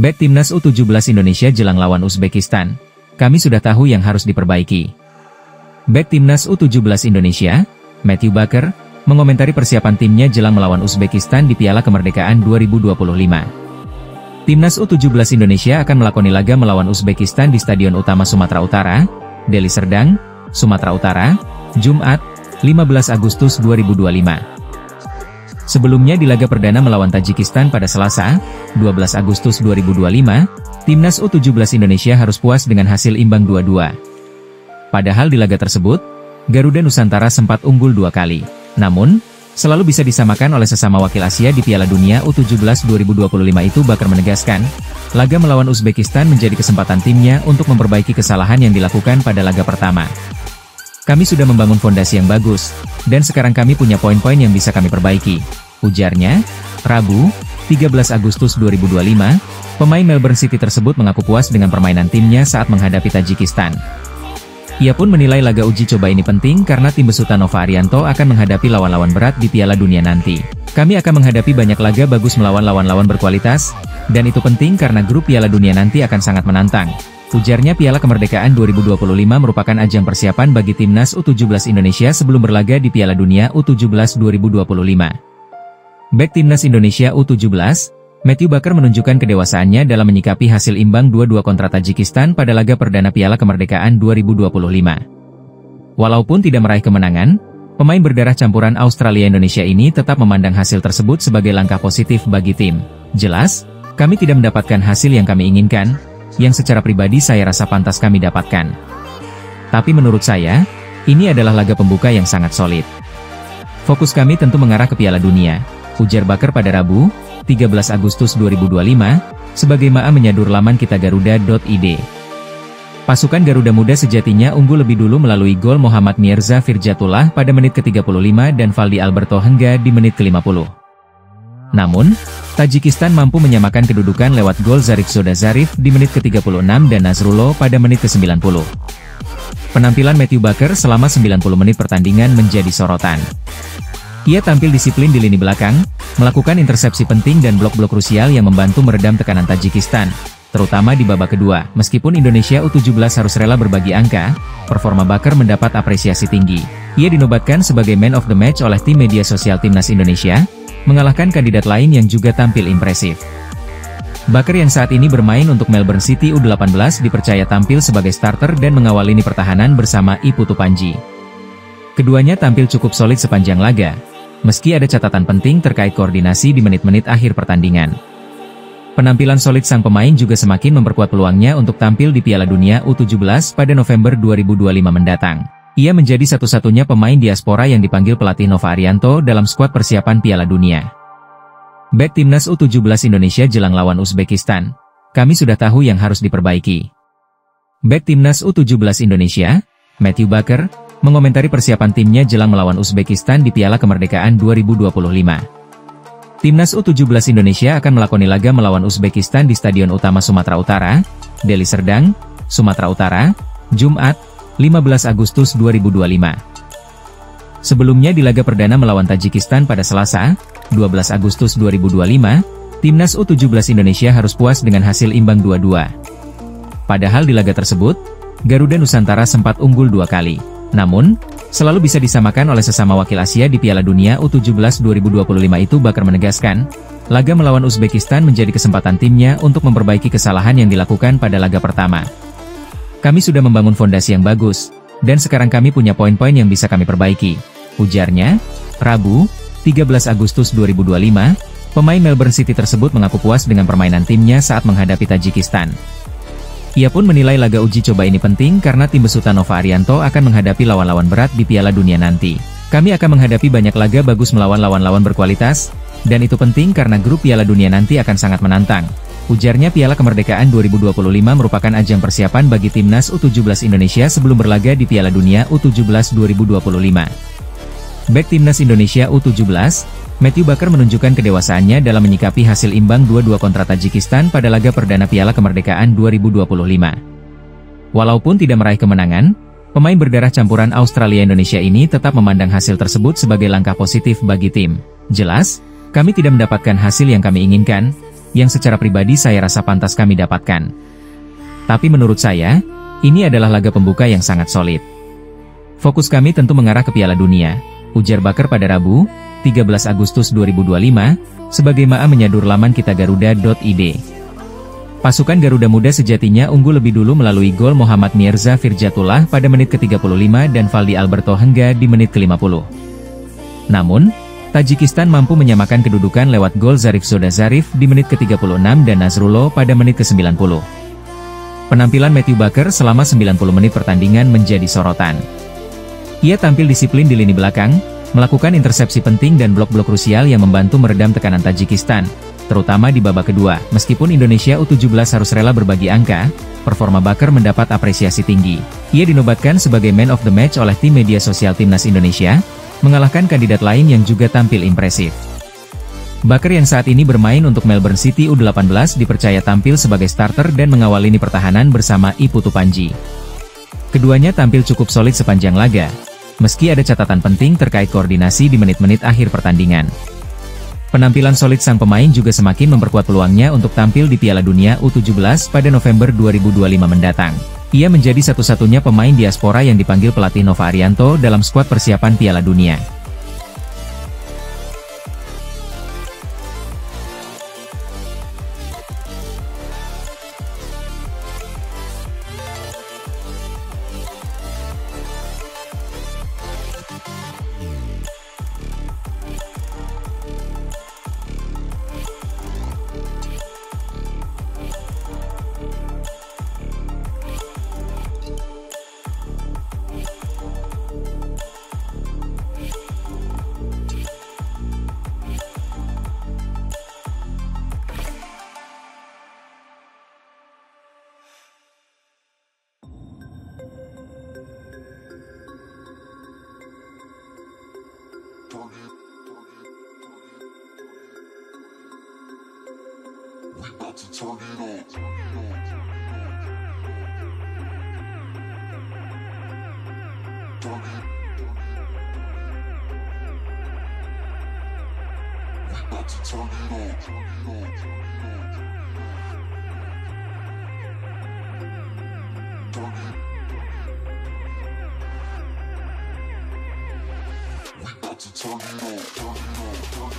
Back Timnas U17 Indonesia jelang lawan Uzbekistan. Kami sudah tahu yang harus diperbaiki. Back Timnas U17 Indonesia, Matthew Baker, mengomentari persiapan timnya jelang melawan Uzbekistan di Piala Kemerdekaan 2025. Timnas U17 Indonesia akan melakoni laga melawan Uzbekistan di Stadion Utama Sumatera Utara, Deli Serdang, Sumatera Utara, Jumat, 15 Agustus 2025. Sebelumnya di laga perdana melawan Tajikistan pada Selasa, 12 Agustus 2025, Timnas U17 Indonesia harus puas dengan hasil imbang 2-2. Padahal di laga tersebut, Garuda Nusantara sempat unggul 2 kali. Namun, selalu bisa disamakan oleh sesama wakil Asia di Piala Dunia U17 2025 itu. Baker menegaskan, laga melawan Uzbekistan menjadi kesempatan timnya untuk memperbaiki kesalahan yang dilakukan pada laga pertama. Kami sudah membangun fondasi yang bagus, dan sekarang kami punya poin-poin yang bisa kami perbaiki, ujarnya. Rabu, 13 Agustus 2025, pemain Melbourne City tersebut mengaku puas dengan permainan timnya saat menghadapi Tajikistan. Ia pun menilai laga uji coba ini penting karena tim besutan Nova Arianto akan menghadapi lawan-lawan berat di Piala Dunia nanti. Kami akan menghadapi banyak laga bagus melawan lawan-lawan berkualitas, dan itu penting karena grup Piala Dunia nanti akan sangat menantang. Ujarnya. Piala Kemerdekaan 2025 merupakan ajang persiapan bagi Timnas U17 Indonesia sebelum berlaga di Piala Dunia U17 2025. Back Timnas Indonesia U17, Matthew Baker menunjukkan kedewasaannya dalam menyikapi hasil imbang 2-2 kontra Tajikistan pada laga perdana Piala Kemerdekaan 2025. Walaupun tidak meraih kemenangan, pemain berdarah campuran Australia-Indonesia ini tetap memandang hasil tersebut sebagai langkah positif bagi tim. Jelas, kami tidak mendapatkan hasil yang kami inginkan, yang secara pribadi saya rasa pantas kami dapatkan. Tapi menurut saya, ini adalah laga pembuka yang sangat solid. Fokus kami tentu mengarah ke Piala Dunia, ujar Baker pada Rabu, 13 Agustus 2025, sebagai menyadur laman kita garuda.id. Pasukan Garuda Muda sejatinya unggul lebih dulu melalui gol Muhammad Mirza Firjatullah pada menit ke-35 dan Valdi Alberto Hengga di menit ke-50. Namun, Tajikistan mampu menyamakan kedudukan lewat gol Zarif Zoda Zarif di menit ke-36 dan Nasrullah pada menit ke-90. Penampilan Matthew Baker selama 90 menit pertandingan menjadi sorotan. Ia tampil disiplin di lini belakang, melakukan intersepsi penting dan blok-blok krusial yang membantu meredam tekanan Tajikistan, terutama di babak kedua. Meskipun Indonesia U17 harus rela berbagi angka, performa Baker mendapat apresiasi tinggi. Ia dinobatkan sebagai Man of the Match oleh tim media sosial Timnas Indonesia, mengalahkan kandidat lain yang juga tampil impresif. Baker yang saat ini bermain untuk Melbourne City U18 dipercaya tampil sebagai starter dan mengawal lini pertahanan bersama I Putu Panji. Keduanya tampil cukup solid sepanjang laga, meski ada catatan penting terkait koordinasi di menit-menit akhir pertandingan. Penampilan solid sang pemain juga semakin memperkuat peluangnya untuk tampil di Piala Dunia U17 pada November 2025 mendatang. Ia menjadi satu-satunya pemain diaspora yang dipanggil pelatih Nova Arianto dalam skuad persiapan Piala Dunia. Back Timnas U17 Indonesia jelang lawan Uzbekistan. Kami sudah tahu yang harus diperbaiki. Back Timnas U17 Indonesia, Matthew Baker, mengomentari persiapan timnya jelang melawan Uzbekistan di Piala Kemerdekaan 2025. Timnas U17 Indonesia akan melakoni laga melawan Uzbekistan di Stadion Utama Sumatera Utara, Deli Serdang, Sumatera Utara, Jumat, 15 Agustus 2025. Sebelumnya di laga perdana melawan Tajikistan pada Selasa, 12 Agustus 2025, Timnas U17 Indonesia harus puas dengan hasil imbang 2-2. Padahal di laga tersebut, Garuda Nusantara sempat unggul 2 kali. Namun, selalu bisa disamakan oleh sesama wakil Asia di Piala Dunia U17 2025 itu. Baker menegaskan, laga melawan Uzbekistan menjadi kesempatan timnya untuk memperbaiki kesalahan yang dilakukan pada laga pertama. Kami sudah membangun fondasi yang bagus, dan sekarang kami punya poin-poin yang bisa kami perbaiki, ujarnya. Rabu, 13 Agustus 2025, pemain Melbourne City tersebut mengaku puas dengan permainan timnya saat menghadapi Tajikistan. Ia pun menilai laga uji coba ini penting karena tim besutan Nova Arianto akan menghadapi lawan-lawan berat di Piala Dunia nanti. Kami akan menghadapi banyak laga bagus melawan lawan-lawan berkualitas, dan itu penting karena grup Piala Dunia nanti akan sangat menantang. Ujarnya. Piala Kemerdekaan 2025 merupakan ajang persiapan bagi Timnas U17 Indonesia sebelum berlaga di Piala Dunia U17 2025. Back Timnas Indonesia U17, Matthew Baker menunjukkan kedewasaannya dalam menyikapi hasil imbang 2-2 kontra Tajikistan pada laga perdana Piala Kemerdekaan 2025. Walaupun tidak meraih kemenangan, pemain berdarah campuran Australia-Indonesia ini tetap memandang hasil tersebut sebagai langkah positif bagi tim. Jelas, kami tidak mendapatkan hasil yang kami inginkan, yang secara pribadi saya rasa pantas kami dapatkan. Tapi menurut saya, ini adalah laga pembuka yang sangat solid. Fokus kami tentu mengarah ke Piala Dunia, ujar Baker pada Rabu, 13 Agustus 2025, sebagai MAA menyadur laman kita Garuda.id. Pasukan Garuda Muda sejatinya unggul lebih dulu melalui gol Muhammad Mirza Firjatullah pada menit ke-35 dan Valdi Alberto Hengga di menit ke-50. Namun, Tajikistan mampu menyamakan kedudukan lewat gol Zarif Zoda Zarif di menit ke-36 dan Nazrullah pada menit ke-90. Penampilan Matthew Baker selama 90 menit pertandingan menjadi sorotan. Ia tampil disiplin di lini belakang, melakukan intersepsi penting dan blok-blok krusial yang membantu meredam tekanan Tajikistan, terutama di babak kedua. Meskipun Indonesia U17 harus rela berbagi angka, performa Baker mendapat apresiasi tinggi. Ia dinobatkan sebagai Man of the Match oleh tim media sosial Timnas Indonesia, mengalahkan kandidat lain yang juga tampil impresif. Baker yang saat ini bermain untuk Melbourne City U18 dipercaya tampil sebagai starter dan mengawal lini pertahanan bersama Iputu Panji. Keduanya tampil cukup solid sepanjang laga, meski ada catatan penting terkait koordinasi di menit-menit akhir pertandingan. Penampilan solid sang pemain juga semakin memperkuat peluangnya untuk tampil di Piala Dunia U17 pada November 2025 mendatang. Ia menjadi satu-satunya pemain diaspora yang dipanggil pelatih Nova Arianto dalam skuad persiapan Piala Dunia. Turn it on.